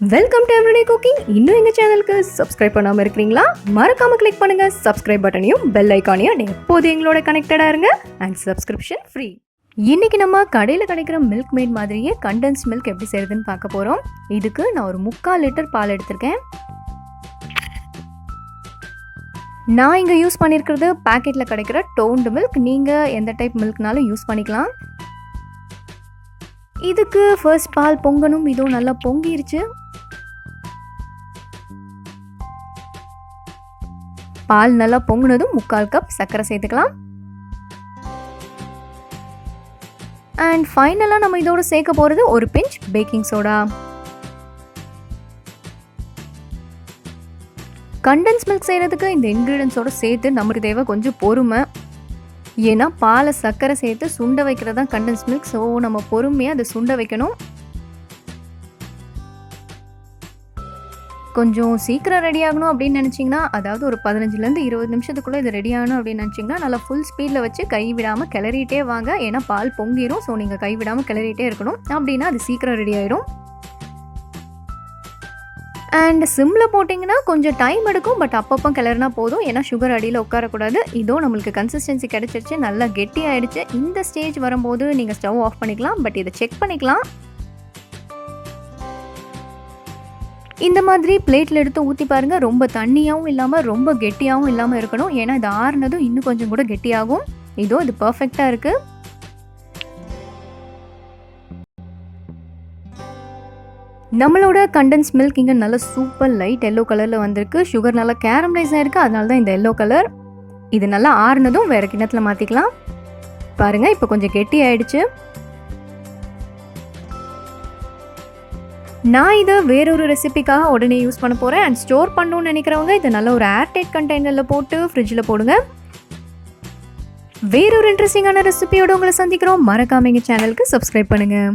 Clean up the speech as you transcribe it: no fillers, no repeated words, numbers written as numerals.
Welcome to everyday cooking. இன்னும் எங்கள் சேனலுக்கு சப்ஸ்கிரைப் பண்ணாமல் இருக்கிறீங்களா? மறக்காமல் கிளிக் பண்ணுங்கள் சப்ஸ்கிரைப் பட்டனையும் பெல் ஐக்கானையும். எப்போது எங்களோட கனெக்டடாக இருங்க அண்ட் சப்ஸ்கிரிப்ஷன் ஃப்ரீ. இன்றைக்கி நம்ம கடையில் கிடைக்கிற மில்க் மேட் மாதிரியே கண்டென்ஸ் மில்க் எப்படி செய்கிறதுன்னு பார்க்க போகிறோம். இதுக்கு நான் ஒரு 3/4 லிட்டர் பால் எடுத்திருக்கேன். நான் இங்கே யூஸ் பண்ணியிருக்கிறது பேக்கெட்டில் கிடைக்கிற டோன்டு மில்க். நீங்கள் எந்த டைப் மில்க்னாலும் யூஸ் பண்ணிக்கலாம். இதுக்கு ஃபர்ஸ்ட் பால் பொங்கணும். இதுவும் நல்லா பொங்கிருச்சு. பால் நல்லா பொங்குனதும் 3/4 கப் சர்க்கரை சேர்த்துக்கலாம். அண்ட் ஃபைனலாக நம்ம இதோட சேர்க்க போகிறது ஒரு pinch baking soda. Condensed milk செய்கிறதுக்கு இந்த இன்க்ரீடியன்ஸோடு சேர்த்து நமக்கு தேவை கொஞ்சம் பொறுமை. ஏன்னா பாலை சர்க்கரை சேர்த்து சுண்ட வைக்கிறது தான் கண்டென்ஸ் மில்க். ஸோ நம்ம பொறுமையாக அதை சுண்ட வைக்கணும். கொஞ்சம் சீக்கிரம் ரெடி ஆகணும் அப்படின்னு நினச்சிங்கன்னா, அதாவது ஒரு 15லேருந்து 20 நிமிஷத்துக்குள்ளே இது ரெடி ஆகணும் அப்படின்னு நினச்சிங்கன்னா, நல்லா ஃபுல் ஸ்பீடில் வச்சு கைவிடாமல் கிளறிட்டே வாங்க. ஏன்னா பால் பொங்கிடும். ஸோ நீங்கள் கைவிடாமல் கிளறிட்டே இருக்கணும். அப்படின்னா அது சீக்கிரம் ரெடி ஆகிடும். அண்ட் சிம்மில் போட்டிங்கன்னா கொஞ்சம் டைம் எடுக்கும். பட் அப்பப்போ கிளறினா போதும். ஏன்னா சுகர் அடியில் உட்காரக்கூடாது. இதோ நம்மளுக்கு கன்சிஸ்டன்சி கிடச்சிருச்சு. நல்லா கெட்டி ஆகிடுச்சு. இந்த ஸ்டேஜ் வரும்போது நீங்கள் ஸ்டவ் ஆஃப் பண்ணிக்கலாம். பட் இதை செக் பண்ணிக்கலாம். இந்த மாதிரி பிளேட்டில் எடுத்து ஊற்றி பாருங்கள். ரொம்ப தண்ணியாகவும் இல்லாமல் ரொம்ப கெட்டியாகவும் இல்லாமல் இருக்கணும். ஏன்னா இது ஆறுனதும் இன்னும் கொஞ்சம் கூட கெட்டியாகும். இதோ இது பர்ஃபெக்டாக இருக்குது. நம்மளோட கண்டென்ஸ் மில்க் இங்கே நல்ல சூப்பர் லைட் எல்லோ கலரில் வந்திருக்கு. சுகர் நல்லா கேரமலைஸ் ஆகிருக்கு. அதனால தான் இந்த எல்லோ கலர். இது நல்லா ஆறுனதும் வேறு கிண்ணத்தில் மாற்றிக்கலாம். பாருங்கள், இப்போ கொஞ்சம் கெட்டி ஆகிடுச்சு. நான் இதை வேறொரு ரெசிபிக்காக உடனே யூஸ் பண்ண போகிறேன். அண்ட் ஸ்டோர் பண்ணணும்னு நினைக்கிறவங்க இதை நல்ல ஒரு ஏர்டைட் கண்டெய்னரில் போட்டு ஃப்ரிட்ஜில் போடுங்க. வேறொரு இன்ட்ரெஸ்டிங்கான ரெசிபியோடு உங்களை சந்திக்கிறோம். மறக்காம எங்கள் சேனலுக்கு சப்ஸ்கிரைப் பண்ணுங்கள்.